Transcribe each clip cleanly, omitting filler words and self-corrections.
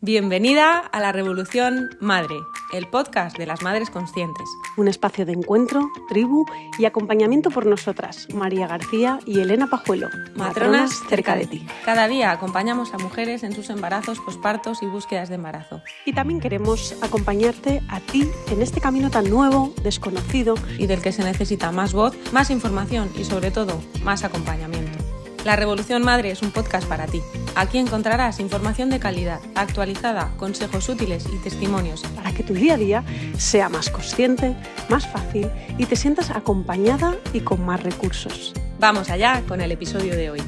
Bienvenida a La Revolución Madre, el podcast de las madres conscientes. Un espacio de encuentro, tribu y acompañamiento por nosotras, María García y Elena Pajuelo, Matronas cerca de ti. Cada día acompañamos a mujeres en sus embarazos, pospartos y búsquedas de embarazo. Y también queremos acompañarte a ti en este camino tan nuevo, desconocido y del que se necesita más voz, más información y sobre todo más acompañamiento. La Revolución Madre es un podcast para ti. Aquí encontrarás información de calidad, actualizada, consejos útiles y testimonios para que tu día a día sea más consciente, más fácil y te sientas acompañada y con más recursos. Vamos allá con el episodio de hoy.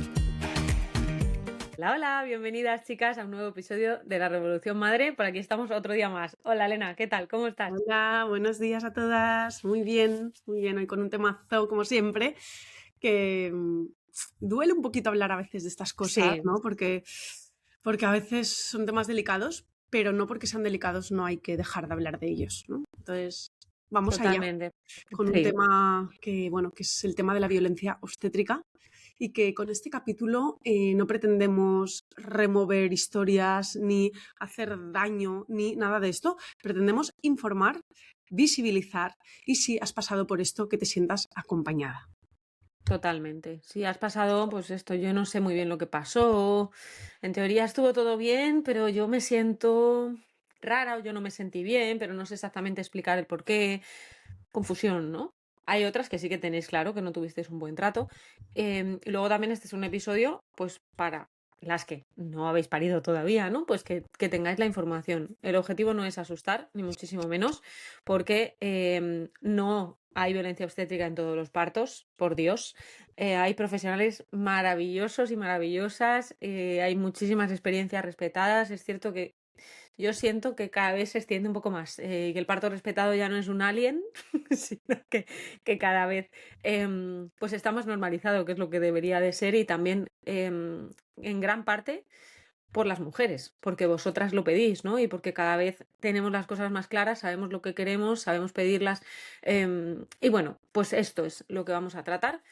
Hola, hola, bienvenidas chicas a un nuevo episodio de La Revolución Madre. Por aquí estamos otro día más. Hola Elena, ¿qué tal? ¿Cómo estás? Hola, buenos días a todas. Muy bien. Hoy con un temazo como siempre que duele un poquito hablar a veces de estas cosas, Sí. ¿no? Porque a veces son temas delicados, pero no porque sean delicados no hay que dejar de hablar de ellos, ¿no? Entonces, vamos Totalmente. allá con un Sí. tema que es el tema de la violencia obstétrica y que con este capítulo no pretendemos remover historias ni hacer daño ni nada de esto. Pretendemos informar, visibilizar y si has pasado por esto, que te sientas acompañada. Totalmente. Si has pasado, pues esto, yo no sé muy bien lo que pasó. En teoría estuvo todo bien, pero yo me siento rara o yo no me sentí bien, pero no sé exactamente explicar el por qué. Confusión, ¿no? Hay otras que sí que tenéis claro que no tuvisteis un buen trato. Y luego también este es un episodio, pues para las que no habéis parido todavía, ¿no? Pues que tengáis la información. El objetivo no es asustar, ni muchísimo menos, porque no hay violencia obstétrica en todos los partos, por Dios. Hay profesionales maravillosos y maravillosas, hay muchísimas experiencias respetadas. Es cierto que yo siento que cada vez se extiende un poco más, que el parto respetado ya no es un alien, sino que cada vez pues está más normalizado, que es lo que debería de ser, y también en gran parte por las mujeres, porque vosotras lo pedís, ¿no? Y porque cada vez tenemos las cosas más claras, sabemos lo que queremos, sabemos pedirlas. Y bueno, pues esto es lo que vamos a tratar.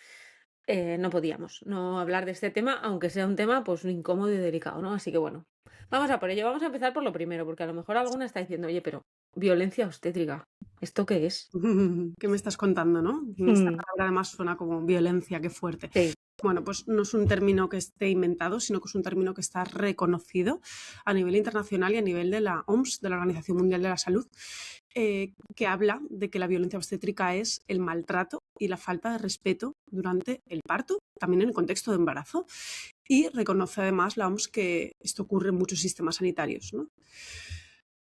No podíamos no hablar de este tema, aunque sea un tema pues incómodo y delicado, ¿no? Así que bueno, vamos a por ello. Vamos a empezar por lo primero, porque a lo mejor alguna está diciendo, oye, pero violencia obstétrica, ¿esto qué es? ¿Qué me estás contando, no? Esta palabra además suena como violencia, qué fuerte. Sí. Bueno, pues no es un término que esté inventado, sino que es un término que está reconocido a nivel internacional y a nivel de la OMS, de la Organización Mundial de la Salud, que habla de que la violencia obstétrica es el maltrato y la falta de respeto durante el parto, también en el contexto de embarazo, y reconoce además la OMS que esto ocurre en muchos sistemas sanitarios, ¿no?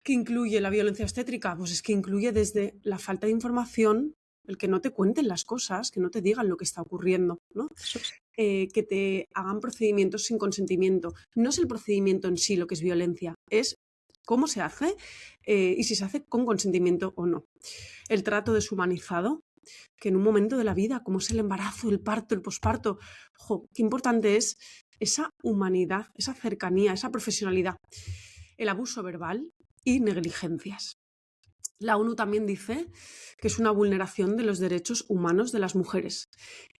¿Qué incluye la violencia obstétrica? Pues es que incluye desde la falta de información, el que no te cuenten las cosas, que no te digan lo que está ocurriendo, ¿no? Que te hagan procedimientos sin consentimiento. No es el procedimiento en sí lo que es violencia, es cómo se hace y si se hace con consentimiento o no. El trato deshumanizado, que en un momento de la vida, como es el embarazo, el parto, el posparto, qué importante es esa humanidad, esa cercanía, esa profesionalidad. El abuso verbal y negligencias. La ONU también dice que es una vulneración de los derechos humanos de las mujeres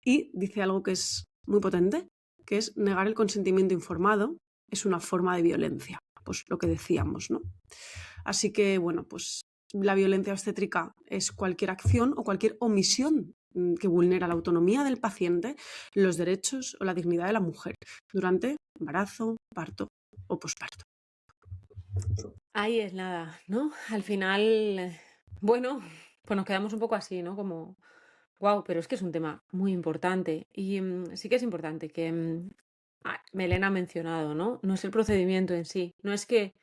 y dice algo que es muy potente, que es negar el consentimiento informado es una forma de violencia, pues lo que decíamos, ¿no? Así que, bueno, pues la violencia obstétrica es cualquier acción o cualquier omisión que vulnera la autonomía del paciente, los derechos o la dignidad de la mujer durante embarazo, parto o posparto. Ahí es nada, ¿no? Al final, bueno, pues nos quedamos un poco así, ¿no? Como, wow, pero es que es un tema muy importante. Y sí que es importante que Melena ha mencionado, ¿no? No es el procedimiento en sí, no es que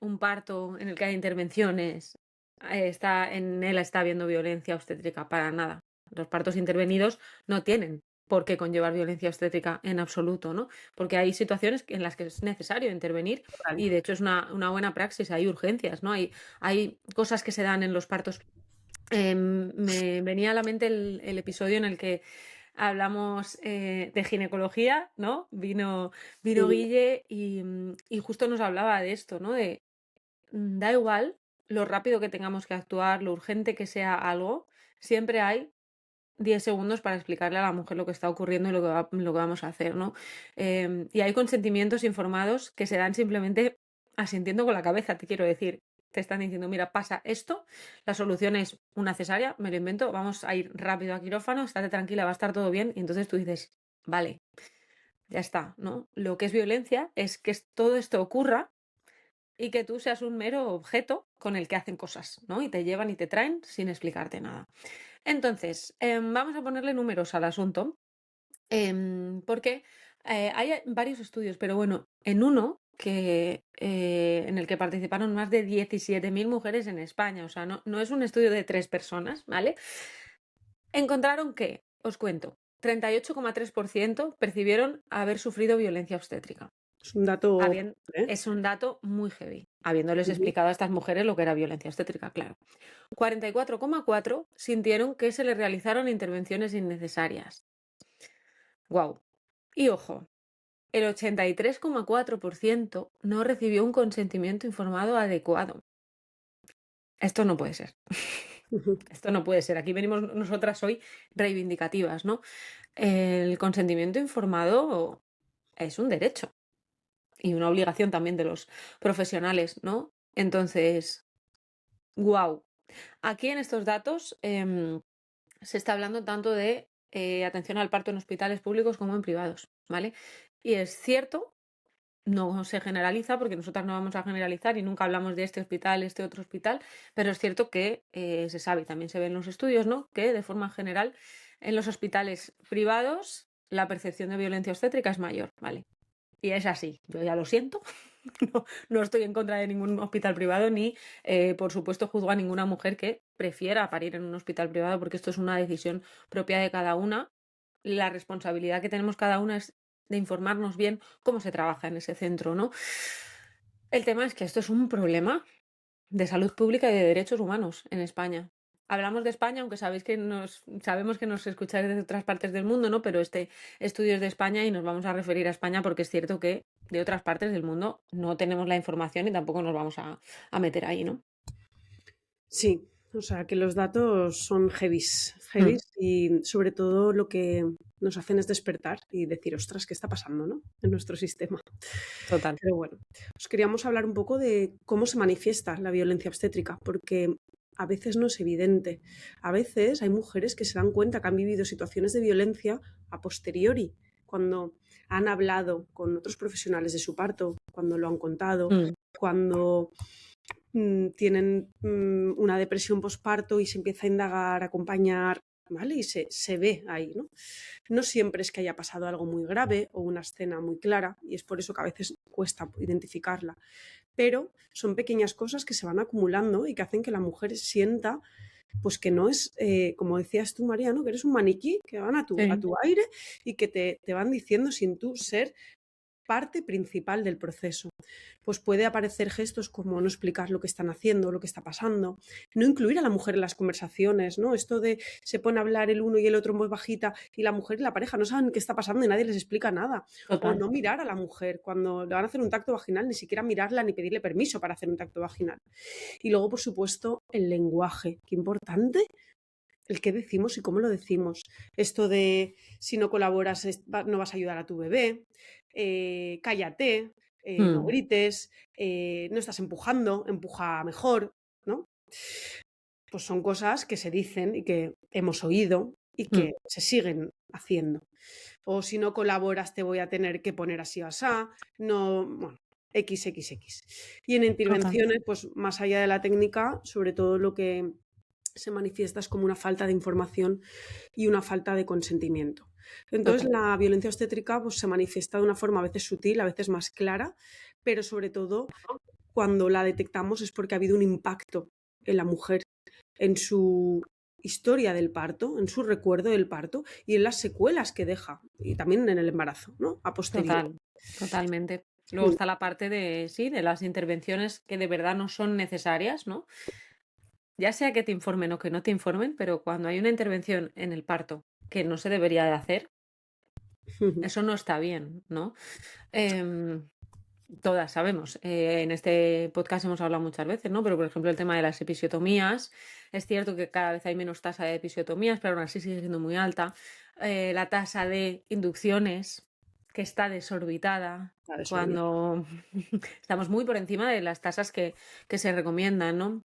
un parto en el que hay intervenciones en él está habiendo violencia obstétrica, para nada. Los partos intervenidos no tienen por qué conllevar violencia obstétrica en absoluto, ¿no? Porque hay situaciones en las que es necesario intervenir y de hecho es una buena praxis, hay urgencias, ¿no? Hay cosas que se dan en los partos. Me venía a la mente el episodio en el que hablamos de ginecología, ¿no? Vino Guille y justo nos hablaba de esto, ¿no? Da igual lo rápido que tengamos que actuar, lo urgente que sea algo, siempre hay 10 segundos para explicarle a la mujer lo que está ocurriendo y lo que vamos a hacer, ¿no? Y hay consentimientos informados que se dan simplemente asintiendo con la cabeza, te quiero decir. Te están diciendo, mira, pasa esto, la solución es una cesárea, me lo invento, vamos a ir rápido a quirófano, estate tranquila, va a estar todo bien. Y entonces tú dices, vale, ya está, ¿no? Lo que es violencia es que todo esto ocurra y que tú seas un mero objeto con el que hacen cosas, ¿no? Y te llevan y te traen sin explicarte nada. Entonces, vamos a ponerle números al asunto, porque hay varios estudios, pero bueno, en uno en el que participaron más de 17.000 mujeres en España, o sea, no es un estudio de 3 personas, ¿vale? Encontraron que, os cuento, 38,3% percibieron haber sufrido violencia obstétrica. Es un dato Habien- fuerte, ¿eh? es un dato muy heavy, habiéndoles Ujú. explicado a estas mujeres lo que era violencia obstétrica, claro. 44,4 sintieron que se les realizaron intervenciones innecesarias. Wow. Y ojo, el 83,4% no recibió un consentimiento informado adecuado. Esto no puede ser. Ujú. Esto no puede ser. Aquí venimos nosotras hoy reivindicativas, ¿no? El consentimiento informado es un derecho y una obligación también de los profesionales, ¿no? Entonces, wow. Aquí en estos datos se está hablando tanto de atención al parto en hospitales públicos como en privados, ¿vale? Y es cierto, no se generaliza porque nosotras no vamos a generalizar y nunca hablamos de este hospital, este otro hospital, pero es cierto que se sabe y también se ve en los estudios, ¿no? Que de forma general en los hospitales privados la percepción de violencia obstétrica es mayor, ¿vale? Y es así, yo ya lo siento, no estoy en contra de ningún hospital privado ni, por supuesto, juzgo a ninguna mujer que prefiera parir en un hospital privado porque esto es una decisión propia de cada una. La responsabilidad que tenemos cada una es de informarnos bien cómo se trabaja en ese centro, ¿no? El tema es que esto es un problema de salud pública y de derechos humanos en España. Hablamos de España, aunque sabemos que nos escucháis desde otras partes del mundo, ¿no? Pero este estudio es de España y nos vamos a referir a España porque es cierto que de otras partes del mundo no tenemos la información y tampoco nos vamos a meter ahí, ¿no? Sí, o sea que los datos son heavies, Mm, heavies y sobre todo lo que nos hacen es despertar y decir, ostras, ¿qué está pasando, no? En nuestro sistema. total. Pero bueno, os queríamos hablar un poco de cómo se manifiesta la violencia obstétrica, porque a veces no es evidente. A veces hay mujeres que se dan cuenta que han vivido situaciones de violencia a posteriori, cuando han hablado con otros profesionales de su parto, cuando lo han contado, Mm, cuando tienen una depresión posparto y se empieza a indagar, a acompañar, ¿vale? Y se ve ahí, ¿no? No siempre es que haya pasado algo muy grave o una escena muy clara, y es por eso que a veces cuesta identificarla. Pero son pequeñas cosas que se van acumulando y que hacen que la mujer sienta pues que no es, como decías tú, María, ¿no? Que eres un maniquí, que van a sí. tu aire y que te van diciendo sin tú ser parte principal del proceso. Pues puede aparecer gestos como no explicar lo que están haciendo, lo que está pasando, no incluir a la mujer en las conversaciones, ¿no? Esto de se pone a hablar el uno y el otro en voz bajita y la mujer y la pareja no saben qué está pasando y nadie les explica nada. O Total. no mirar a la mujer cuando le van a hacer un tacto vaginal, ni siquiera mirarla ni pedirle permiso para hacer un tacto vaginal. Y luego, por supuesto, el lenguaje. Qué importante el qué decimos y cómo lo decimos. Esto de si no colaboras no vas a ayudar a tu bebé, cállate, no Mm, grites, no estás empujando, empuja mejor, ¿no? Pues son cosas que se dicen y que hemos oído y mm, que se siguen haciendo. O si no colaboras te voy a tener que poner así o asá, no, bueno, XXX. Y en total, intervenciones, pues más allá de la técnica, sobre todo lo que se manifiesta es como una falta de información y una falta de consentimiento. Entonces, total. la violencia obstétrica pues, se manifiesta de una forma a veces sutil, a veces más clara, pero sobre todo cuando la detectamos es porque ha habido un impacto en la mujer, en su historia del parto, en su recuerdo del parto y en las secuelas que deja, y también en el embarazo, ¿no? A posteriori. Total, totalmente. Luego Mm. está la parte de, sí, de las intervenciones que de verdad no son necesarias, ¿no? Ya sea que te informen o que no te informen, pero cuando hay una intervención en el parto que no se debería de hacer, eso no está bien, ¿no? Em, Todas sabemos, en este podcast hemos hablado muchas veces, ¿no? Pero por ejemplo el tema de las episiotomías, es cierto que cada vez hay menos tasa de episiotomías, pero aún así sigue siendo muy alta. La tasa de inducciones, que está desorbitada, La desobediencia. cuando estamos muy por encima de las tasas que se recomiendan, ¿no?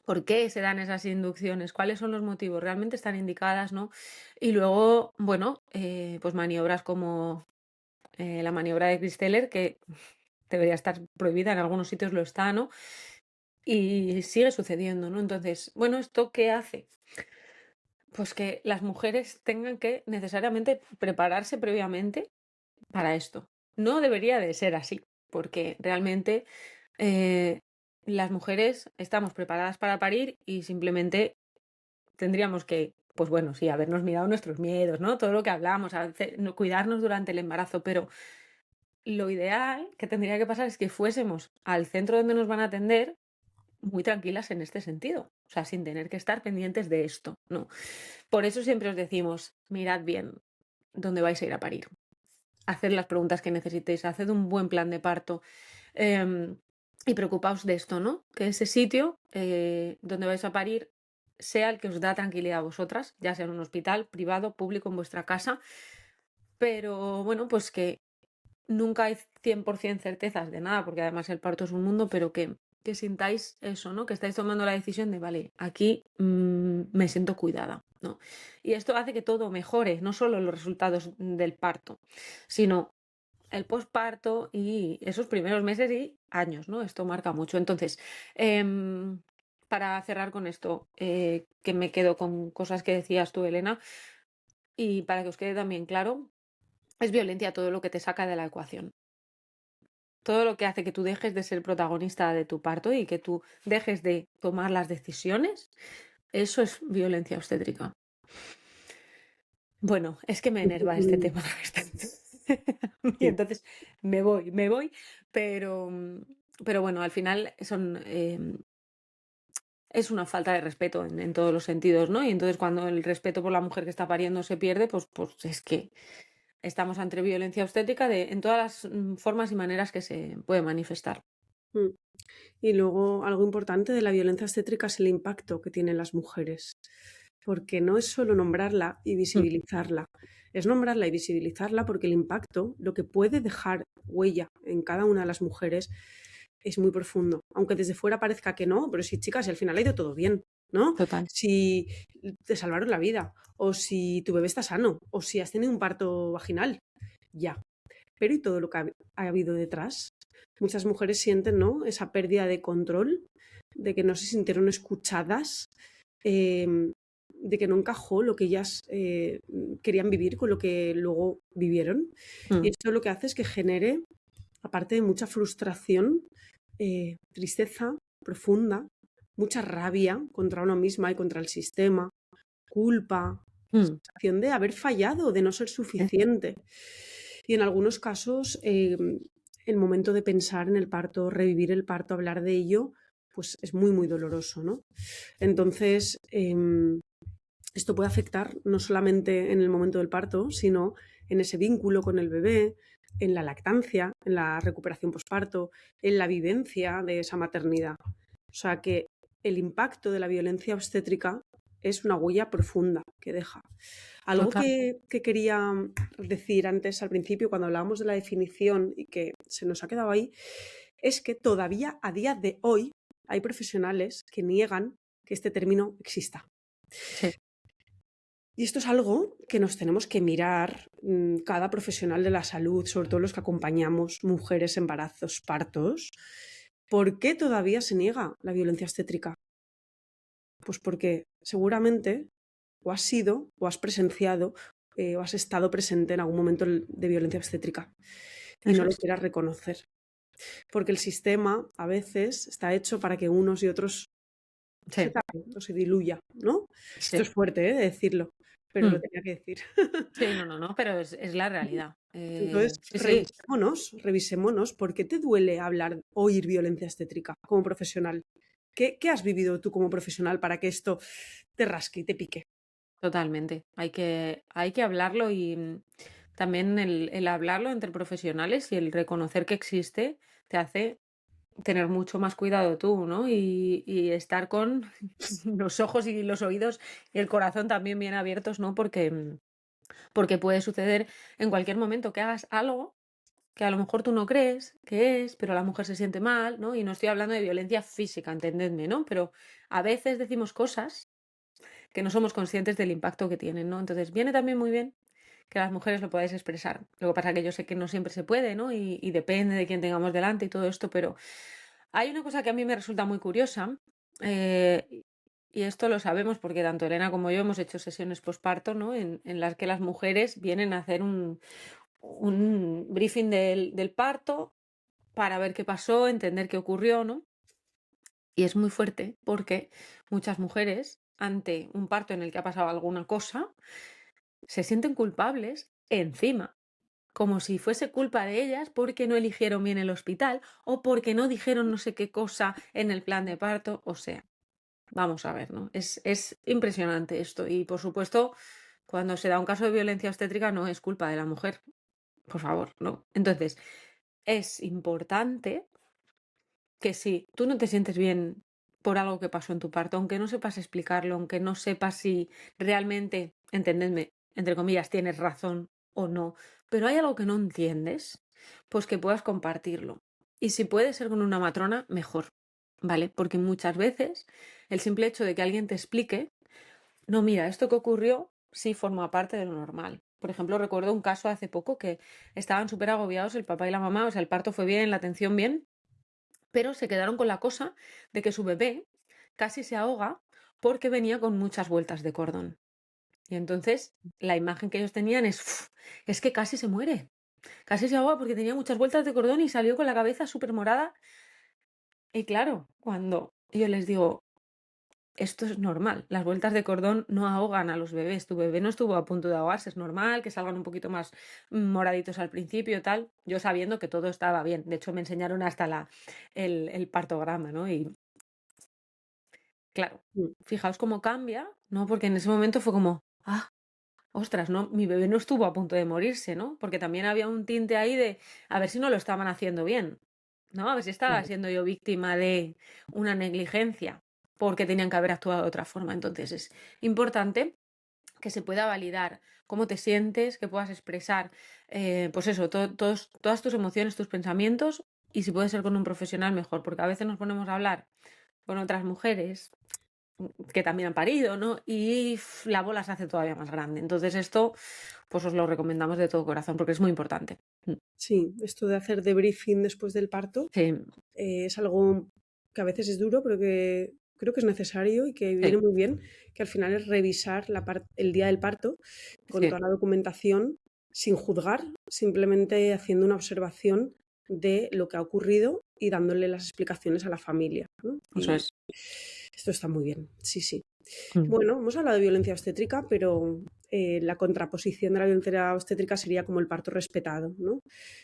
¿Por qué se dan esas inducciones? ¿Cuáles son los motivos? ¿Realmente están indicadas, no? Y luego, bueno, pues maniobras como la maniobra de Christeller, que debería estar prohibida, en algunos sitios lo está, ¿no? Y sigue sucediendo, ¿no? Entonces, bueno, ¿esto qué hace? Pues que las mujeres tengan que necesariamente prepararse previamente para esto. No debería de ser así, porque realmente eh, las mujeres estamos preparadas para parir y simplemente tendríamos que, pues bueno, sí, habernos mirado nuestros miedos, ¿no? Todo lo que hablamos, no, cuidarnos durante el embarazo, pero lo ideal que tendría que pasar es que fuésemos al centro donde nos van a atender muy tranquilas en este sentido, o sea, sin tener que estar pendientes de esto, ¿no? Por eso siempre os decimos, mirad bien dónde vais a ir a parir, haced las preguntas que necesitéis, haced un buen plan de parto, em, y preocupaos de esto, ¿no? Que ese sitio donde vais a parir sea el que os da tranquilidad a vosotras, ya sea en un hospital, privado, público, en vuestra casa, pero bueno, pues que nunca hay 100% certezas de nada, porque además el parto es un mundo, pero que sintáis eso, ¿no? Que estáis tomando la decisión de, vale, aquí me siento cuidada, ¿no? Y esto hace que todo mejore, no solo los resultados del parto, sino el posparto y esos primeros meses y años, ¿no? Esto marca mucho. Entonces, em, para cerrar con esto, que me quedo con cosas que decías tú, Elena, y para que os quede también claro, es violencia todo lo que te saca de la ecuación. Todo lo que hace que tú dejes de ser protagonista de tu parto y que tú dejes de tomar las decisiones, eso es violencia obstétrica. Bueno, es que me enerva este tema. Y Sí. entonces me voy, pero, pero bueno, al final es una falta de respeto en todos los sentidos, ¿no? Y entonces cuando el respeto por la mujer que está pariendo se pierde, pues es que estamos ante violencia obstétrica en todas las formas y maneras que se puede manifestar. Mm. Y luego algo importante de la violencia obstétrica es el impacto que tienen las mujeres, porque no es solo nombrarla y Mm, visibilizarla, es nombrarla y visibilizarla porque el impacto, lo que puede dejar huella en cada una de las mujeres, es muy profundo. Aunque desde fuera parezca que no, pero sí, chicas, al final ha ido todo bien, ¿no? total. Si te salvaron la vida, o si tu bebé está sano, o si has tenido un parto vaginal, ya. Pero ¿y todo lo que ha habido detrás? Muchas mujeres sienten, ¿no? Esa pérdida de control, de que no se sintieron escuchadas, de que no encajó lo que ellas querían vivir con lo que luego vivieron. Y Mm, esto lo que hace es que genere, aparte de mucha frustración, tristeza profunda, mucha rabia contra uno misma y contra el sistema, culpa, mm, sensación de haber fallado, de no ser eh, suficiente. Y en algunos casos, el momento de pensar en el parto, revivir el parto, hablar de ello, pues es muy, muy doloroso, ¿no? Entonces, esto puede afectar no solamente en el momento del parto, sino en ese vínculo con el bebé, en la lactancia, en la recuperación posparto, en la vivencia de esa maternidad. O sea que el impacto de la violencia obstétrica es una huella profunda que deja. Algo total. que quería decir antes al principio, cuando hablábamos de la definición y que se nos ha quedado ahí, es que todavía a día de hoy hay profesionales que niegan que este término exista. Sí, Y esto es algo que nos tenemos que mirar cada profesional de la salud, sobre todo los que acompañamos mujeres, embarazos, partos. ¿Por qué todavía se niega la violencia obstétrica? Pues porque seguramente o has sido o has presenciado o has estado presente en algún momento de violencia obstétrica y no eso lo es. quieras reconocer. Porque el sistema a veces está hecho para que unos y otros se Sí, tapen o se diluya, ¿no? Esto sí. es fuerte, de decirlo, pero lo Mm, tenía que decir. sí, no, no, no, pero es la realidad. Entonces, Sí, sí, revisémonos, ¿por qué te duele hablar, oír violencia obstétrica como profesional? ¿Qué has vivido tú como profesional para que esto te rasque y te pique? totalmente. Hay que hablarlo y también el hablarlo entre profesionales y el reconocer que existe te hace tener mucho más cuidado tú, ¿no? Y estar con los ojos y los oídos y el corazón también bien abiertos, ¿no? Porque puede suceder en cualquier momento que hagas algo. que a lo mejor tú no crees que es, pero la mujer se siente mal, ¿no? Y no estoy hablando de violencia física, entendedme, ¿no? Pero a veces decimos cosas que no somos conscientes del impacto que tienen, ¿no? Entonces viene también muy bien que las mujeres lo podáis expresar. Lo que pasa es que yo sé que no siempre se puede, ¿no? Y depende de quién tengamos delante y todo esto, pero hay una cosa que a mí me resulta muy curiosa, y esto lo sabemos porque tanto Elena como yo hemos hecho sesiones posparto, ¿no? En las que las mujeres vienen a hacer un briefing del parto para ver qué pasó, entender qué ocurrió, ¿no? Y es muy fuerte porque muchas mujeres, ante un parto en el que ha pasado alguna cosa, se sienten culpables encima, como si fuese culpa de ellas porque no eligieron bien el hospital o porque no dijeron no sé qué cosa en el plan de parto. O sea, vamos a ver, ¿no? Es impresionante esto. Y por supuesto, cuando se da un caso de violencia obstétrica no es culpa de la mujer. Por favor, ¿no? Entonces, es importante que si tú no te sientes bien por algo que pasó en tu parto, aunque no sepas explicarlo, aunque no sepas si realmente, entendedme, entre comillas, tienes razón o no, pero hay algo que no entiendes, pues que puedas compartirlo. Y si puede ser con una matrona, mejor, ¿vale? Porque muchas veces el simple hecho de que alguien te explique, no, mira, esto que ocurrió sí forma parte de lo normal. Por ejemplo, recuerdo un caso hace poco que estaban súper agobiados el papá y la mamá, o sea, el parto fue bien, la atención bien, pero se quedaron con la cosa de que su bebé casi se ahoga porque venía con muchas vueltas de cordón. Y entonces la imagen que ellos tenían es, "Uf, es que casi se muere, casi se ahoga porque tenía muchas vueltas de cordón y salió con la cabeza súper morada". Y claro, cuando yo les digo, esto es normal, las vueltas de cordón no ahogan a los bebés, tu bebé no estuvo a punto de ahogarse, es normal que salgan un poquito más moraditos al principio, tal, yo sabiendo que todo estaba bien. De hecho, me enseñaron hasta el partograma, ¿no? Y claro, Mm. fijaos cómo cambia, ¿no? Porque en ese momento fue como, ah, ostras, no, mi bebé no estuvo a punto de morirse, ¿no? Porque también había un tinte ahí de a ver si no lo estaban haciendo bien, ¿no? A ver si estaba Claro. siendo yo víctima de una negligencia, porque tenían que haber actuado de otra forma. Entonces es importante que se pueda validar cómo te sientes, que puedas expresar, pues eso, todas tus emociones, tus pensamientos, y si puede ser con un profesional, mejor, porque a veces nos ponemos a hablar con otras mujeres que también han parido, ¿no? Y la bola se hace todavía más grande. Entonces esto, pues os lo recomendamos de todo corazón porque es muy importante. Sí, esto de hacer debriefing después del parto Sí, es algo que a veces es duro, pero que creo que es necesario y que viene sí, muy bien, que al final es revisar el día del parto con sí, toda la documentación sin juzgar, simplemente haciendo una observación de lo que ha ocurrido y dándole las explicaciones a la familia, ¿no? eso Y es. esto está muy bien, sí, sí. Mm. Bueno, hemos hablado de violencia obstétrica, pero la contraposición de la violencia obstétrica sería como el parto respetado, ¿no?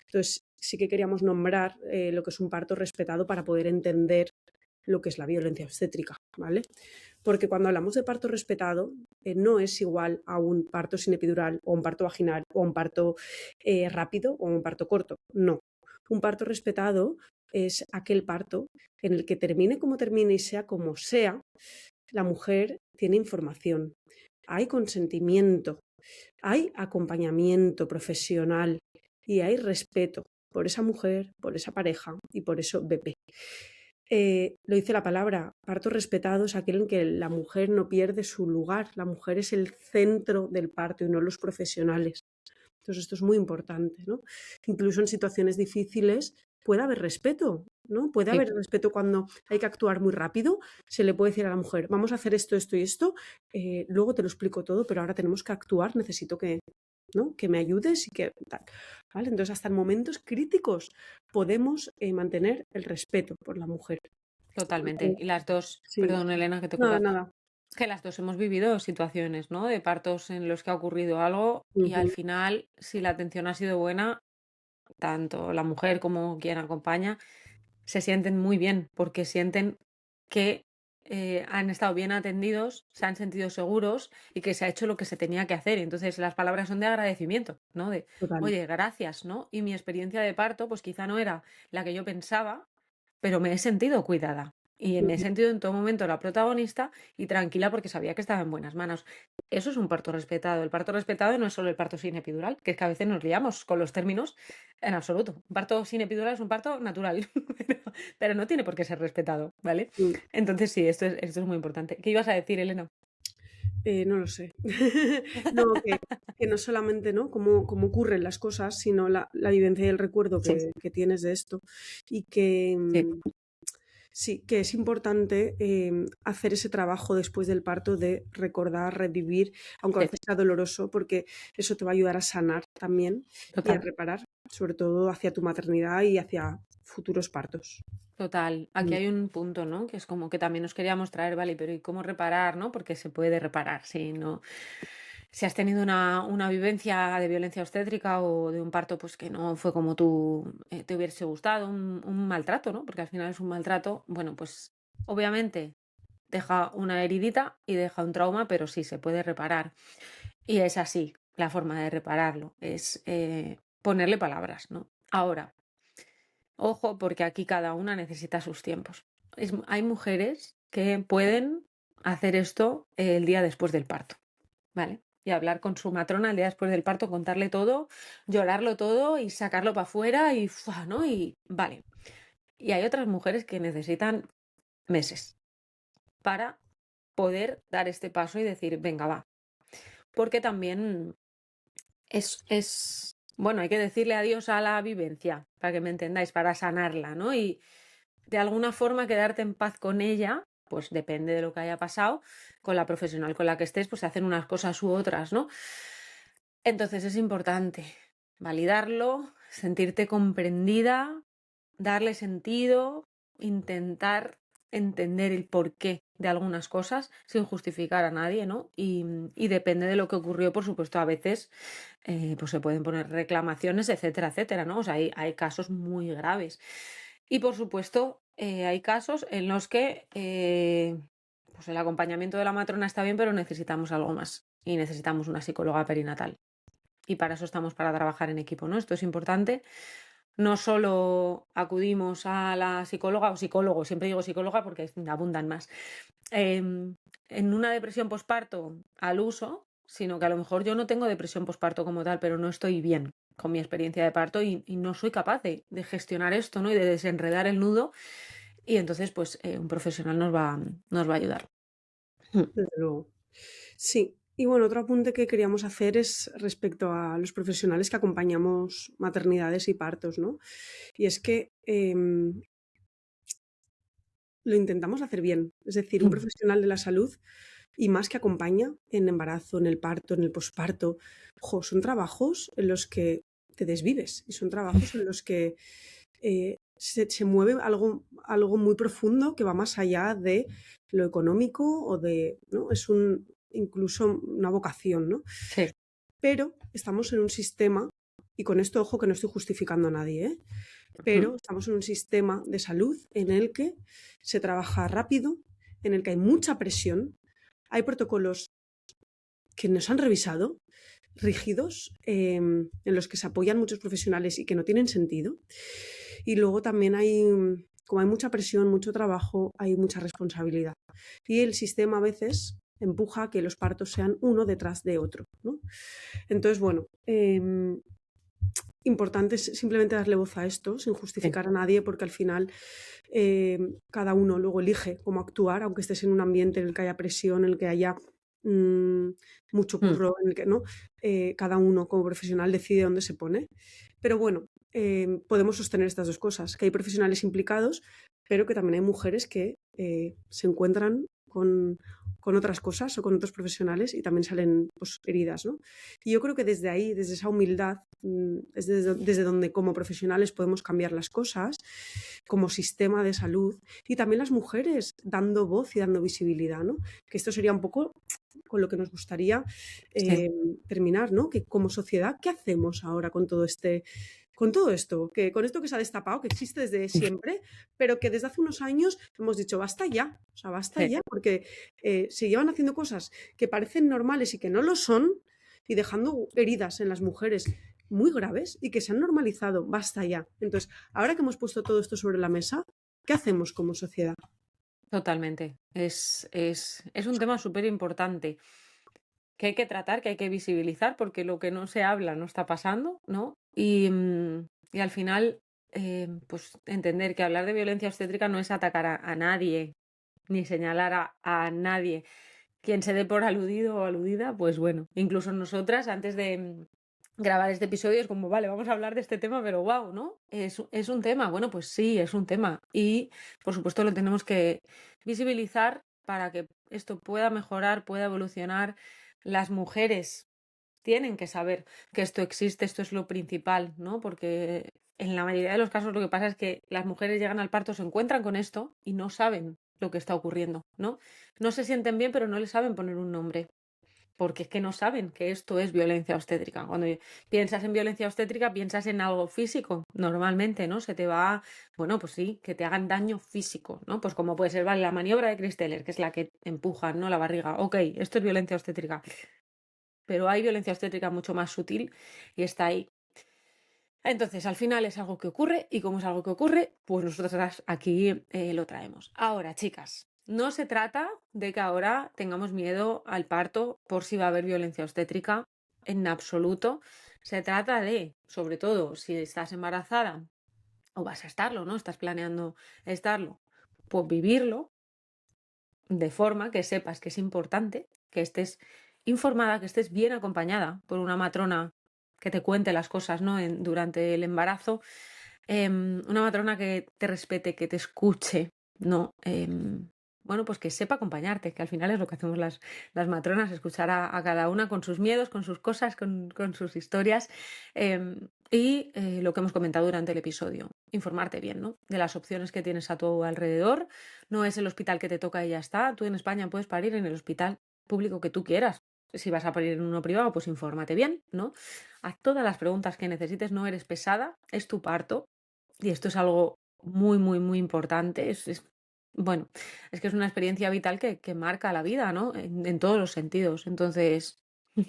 Entonces, sí que queríamos nombrar lo que es un parto respetado para poder entender lo que es la violencia obstétrica, ¿vale? Porque cuando hablamos de parto respetado, no es igual a un parto sin epidural o un parto vaginal o un parto rápido o un parto corto, no. Un parto respetado es aquel parto en el que termine como termine y sea como sea, la mujer tiene información, hay consentimiento, hay acompañamiento profesional y hay respeto por esa mujer, por esa pareja y por eso bebé. Lo dice la palabra, parto respetado es aquel en que la mujer no pierde su lugar, la mujer es el centro del parto y no los profesionales. Entonces esto es muy importante, ¿no? Incluso en situaciones difíciles puede haber respeto, ¿no? Puede Sí, haber respeto cuando hay que actuar muy rápido. Se le puede decir a la mujer, vamos a hacer esto, esto y esto, luego te lo explico todo, pero ahora tenemos que actuar, necesito que, ¿no? Que me ayudes y que tal. ¿Vale? Entonces hasta en momentos críticos podemos mantener el respeto por la mujer. totalmente. Y las dos, Sí, perdón, Elena, que te he nada, cortado, nada. que las dos hemos vivido situaciones, ¿no? De partos en los que ha ocurrido algo y al Ujú, final, si la atención ha sido buena, tanto la mujer como quien acompaña se sienten muy bien porque sienten que han estado bien atendidos, se han sentido seguros y que se ha hecho lo que se tenía que hacer. Entonces las palabras son de agradecimiento, ¿no? De, total. oye, gracias, ¿no? Y mi experiencia de parto, pues quizá no era la que yo pensaba, pero me he sentido cuidada. Y me he sentido en todo momento la protagonista y tranquila porque sabía que estaba en buenas manos. Eso es un parto respetado. El parto respetado no es solo el parto sin epidural, que es que a veces nos liamos con los términos en absoluto. Un parto sin epidural es un parto natural, pero no tiene por qué ser respetado, ¿vale? Mm. Entonces sí, esto es muy importante. ¿Qué ibas a decir, Elena? No lo sé. No, que no solamente, ¿no? Cómo ocurren las cosas, sino la vivencia y el recuerdo Sí, que tienes de esto. Y que, sí, sí, que es importante hacer ese trabajo después del parto de recordar, revivir, aunque a sí, veces sea doloroso, porque eso te va a ayudar a sanar también y a total. reparar, sobre todo hacia tu maternidad y hacia futuros partos. Total, aquí Mm. hay un punto, ¿no? Que es como que también nos queríamos traer, vale, pero ¿y cómo reparar, no? Porque se puede reparar, si no, si has tenido una vivencia de violencia obstétrica o de un parto, pues que no fue como tú te hubiese gustado, un maltrato, ¿no? Porque al final es un maltrato, bueno, pues obviamente deja una heridita y deja un trauma, pero sí se puede reparar. Y es así, la forma de repararlo, es ponerle palabras, ¿no? Ahora. Ojo, porque aquí cada una necesita sus tiempos. Hay mujeres que pueden hacer esto el día después del parto, ¿vale? Y hablar con su matrona el día después del parto, contarle todo, llorarlo todo y sacarlo para afuera y, ¡fua! ¿No? Y vale. Y hay otras mujeres que necesitan meses para poder dar este paso y decir, venga, va. Porque también bueno, hay que decirle adiós a la vivencia, para que me entendáis, para sanarla, ¿no? Y de alguna forma quedarte en paz con ella, pues depende de lo que haya pasado, con la profesional con la que estés, pues se hacen unas cosas u otras, ¿no? Entonces es importante validarlo, sentirte comprendida, darle sentido, intentar entender el porqué de algunas cosas sin justificar a nadie, ¿no? Y depende de lo que ocurrió, por supuesto, a veces pues se pueden poner reclamaciones, etcétera, etcétera, ¿no? O sea, hay casos muy graves. Y por supuesto, hay casos en los que pues el acompañamiento de la matrona está bien, pero necesitamos algo más y necesitamos una psicóloga perinatal. Y para eso estamos, para trabajar en equipo, ¿no? Esto es importante. No solo acudimos a la psicóloga o psicólogo, siempre digo psicóloga porque abundan más, en una depresión posparto al uso, sino que a lo mejor yo no tengo depresión posparto como tal, pero no estoy bien con mi experiencia de parto y no soy capaz de gestionar esto, ¿no? Y de desenredar el nudo. Y entonces, pues, un profesional nos va a ayudar. Mm. Desde luego. Sí, y bueno, otro apunte que queríamos hacer es respecto a los profesionales que acompañamos maternidades y partos, ¿no? Y es que lo intentamos hacer bien. Es decir, un profesional de la salud y más que acompaña en embarazo, en el parto, en el posparto, jo, son trabajos en los que te desvives y son trabajos en los que se mueve algo muy profundo que va más allá de lo económico o de, ¿no? Es incluso una vocación, ¿no? Sí. Pero estamos en un sistema, y con esto ojo que no estoy justificando a nadie, ¿eh? Ujú. Pero estamos en un sistema de salud en el que se trabaja rápido, en el que hay mucha presión, hay protocolos que nos han revisado, rígidos, en los que se apoyan muchos profesionales y que no tienen sentido. Y luego también como hay mucha presión, mucho trabajo, hay mucha responsabilidad. Y el sistema a veces empuja a que los partos sean uno detrás de otro, ¿no? Entonces, bueno, importante es simplemente darle voz a esto, sin Sí. justificar a nadie, porque al final cada uno luego elige cómo actuar, aunque estés en un ambiente en el que haya presión, en el que haya mm, mucho Mm. curro, en el que no, cada uno como profesional decide dónde se pone. Pero bueno, podemos sostener estas dos cosas, que hay profesionales implicados, pero que también hay mujeres que se encuentran con otras cosas o con otros profesionales y también salen pues, heridas, ¿no? Y yo creo que desde ahí, desde esa humildad, es desde donde como profesionales podemos cambiar las cosas, como sistema de salud, y también las mujeres dando voz y dando visibilidad, ¿no? Que esto sería un poco con lo que nos gustaría Sí. terminar, ¿no? Que como sociedad, ¿qué hacemos ahora con todo esto, con esto que se ha destapado, que existe desde siempre, pero que desde hace unos años hemos dicho, basta ya, o sea, basta Sí. ya, porque se llevan haciendo cosas que parecen normales y que no lo son, y dejando heridas en las mujeres muy graves y que se han normalizado, basta ya. Entonces, ahora que hemos puesto todo esto sobre la mesa, ¿qué hacemos como sociedad? Totalmente. Es un tema súper importante que hay que tratar, que hay que visibilizar, porque lo que no se habla no está pasando, ¿no? Y al final, pues entender que hablar de violencia obstétrica no es atacar a nadie, ni señalar a nadie. Quien se dé por aludido o aludida, pues bueno, incluso nosotras antes de grabar este episodio es como, vale, vamos a hablar de este tema, pero wow, ¿no? Es un tema, bueno, pues sí, es un tema. Y por supuesto lo tenemos que visibilizar para que esto pueda mejorar, pueda evolucionar. Las mujeres tienen que saber que esto existe, esto es lo principal, ¿no? Porque en la mayoría de los casos lo que pasa es que las mujeres llegan al parto, se encuentran con esto y no saben lo que está ocurriendo, ¿no? No se sienten bien, pero no le saben poner un nombre, porque es que no saben que esto es violencia obstétrica. Cuando piensas en violencia obstétrica, piensas en algo físico, normalmente, ¿no? Se te va, bueno, pues sí, que te hagan daño físico, ¿no? Pues como puede ser, vale, la maniobra de Christeller, que es la que empujan, ¿no? La barriga. Ok, esto es violencia obstétrica, pero hay violencia obstétrica mucho más sutil y está ahí. Entonces, al final es algo que ocurre y como es algo que ocurre, pues nosotras aquí lo traemos. Ahora, chicas, no se trata de que ahora tengamos miedo al parto por si va a haber violencia obstétrica, en absoluto. Se trata de, sobre todo, si estás embarazada o vas a estarlo, ¿no? Estás planeando estarlo, pues vivirlo de forma que sepas que es importante, que estés informada, que estés bien acompañada por una matrona que te cuente las cosas, ¿no? Durante el embarazo, una matrona que te respete, que te escuche, ¿no? Bueno, pues que sepa acompañarte, que al final es lo que hacemos las matronas, escuchar a cada una con sus miedos, con sus cosas, con sus historias. Lo que hemos comentado durante el episodio, informarte bien, ¿no? De las opciones que tienes a tu alrededor. No es el hospital que te toca y ya está. Tú en España puedes parir en el hospital público que tú quieras. Si vas a parir en uno privado, pues infórmate bien, ¿no? Haz todas las preguntas que necesites, no eres pesada, es tu parto. Y esto es algo muy, muy, muy importante. Bueno, es que es una experiencia vital que marca la vida, ¿no? En todos los sentidos. Entonces,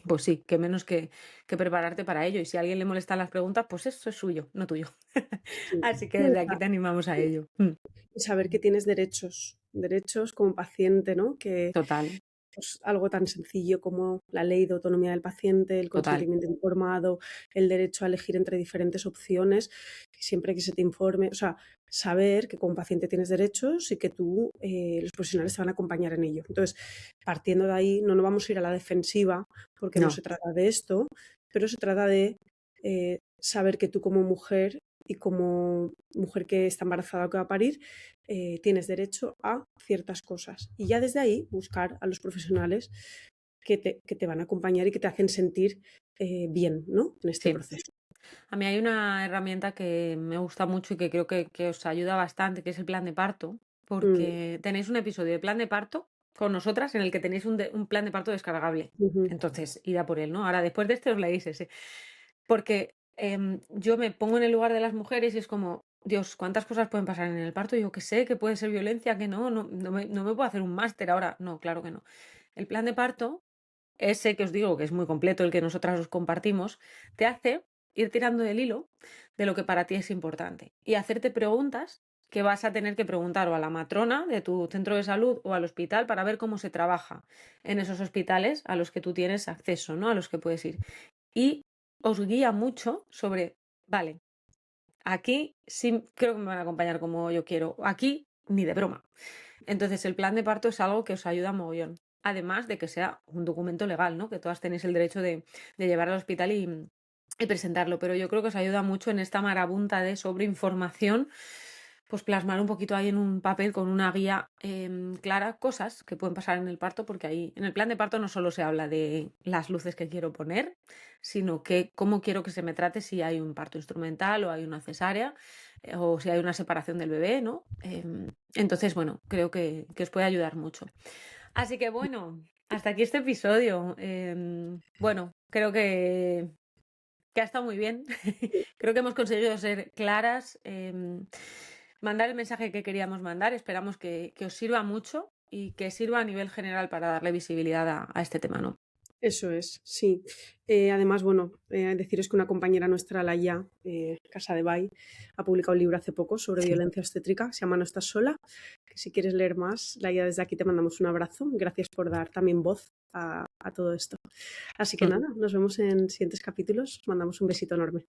pues sí, que menos que prepararte para ello. Y si a alguien le molestan las preguntas, pues eso es suyo, no tuyo. Sí. Así que No, desde aquí te animamos a sí. ello. Y saber que tienes derechos, derechos como paciente, ¿no? Que Total, pues, algo tan sencillo como la ley de autonomía del paciente, el total. consentimiento informado, el derecho a elegir entre diferentes opciones, siempre que se te informe, o sea, saber que como paciente tienes derechos y que tú, los profesionales te van a acompañar en ello. Entonces, partiendo de ahí, no nos vamos a ir a la defensiva porque no No, se trata de esto, pero se trata de saber que tú como mujer y como mujer que está embarazada o que va a parir, tienes derecho a ciertas cosas. Y ya desde ahí buscar a los profesionales que te van a acompañar y que te hacen sentir bien, ¿no? En este sí. proceso. A mí hay una herramienta que me gusta mucho y que creo que os ayuda bastante, que es el plan de parto, Mm, porque tenéis un episodio de plan de parto con nosotras en el que tenéis un plan de parto descargable. ujú, Entonces, id a por él, ¿no? Ahora, después de este os leéis ese. Porque yo me pongo en el lugar de las mujeres y es como, Dios, ¿cuántas cosas pueden pasar en el parto? Yo que sé que puede ser violencia, que no me puedo hacer un máster ahora. No, claro que no. El plan de parto, ese que os digo que es muy completo, el que nosotras os compartimos, te hace ir tirando del hilo de lo que para ti es importante y hacerte preguntas que vas a tener que preguntar o a la matrona de tu centro de salud o al hospital para ver cómo se trabaja en esos hospitales a los que tú tienes acceso, ¿no? A los que puedes ir. Y os guía mucho sobre, vale, aquí sí creo que me van a acompañar como yo quiero, aquí ni de broma. Entonces, el plan de parto es algo que os ayuda mogollón. Además de que sea un documento legal, ¿no? Que todas tenéis el derecho de llevar al hospital y presentarlo. Pero yo creo que os ayuda mucho en esta marabunta de sobreinformación, pues plasmar un poquito ahí en un papel con una guía clara, cosas que pueden pasar en el parto, porque ahí en el plan de parto no solo se habla de las luces que quiero poner, sino que cómo quiero que se me trate si hay un parto instrumental o hay una cesárea o si hay una separación del bebé, ¿no? Entonces, bueno, creo que os puede ayudar mucho. Así que bueno, hasta aquí este episodio. Bueno, creo que ha estado muy bien. Creo que hemos conseguido ser claras, mandar el mensaje que queríamos mandar. Esperamos que os sirva mucho y que sirva a nivel general para darle visibilidad a este tema, ¿no? eso es, sí. Además, bueno, deciros que una compañera nuestra, Laia Casa de Bay, ha publicado un libro hace poco sobre Sí. violencia obstétrica, se llama No estás sola, que si quieres leer más, Laia, desde aquí te mandamos un abrazo. Gracias por dar también voz a todo esto. Así que nada, nos vemos en siguientes capítulos. Os mandamos un besito enorme.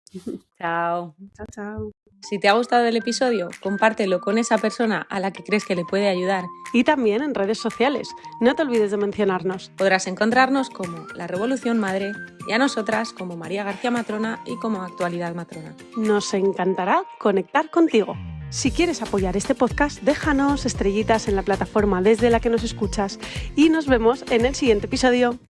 Chao. Chao, chao. Si te ha gustado el episodio, compártelo con esa persona a la que crees que le puede ayudar. Y también en redes sociales. No te olvides de mencionarnos. Podrás encontrarnos como La Revolución Madre y a nosotras como María García Matrona y como Actualidad Matrona. Nos encantará conectar contigo. Si quieres apoyar este podcast, déjanos estrellitas en la plataforma desde la que nos escuchas y nos vemos en el siguiente episodio.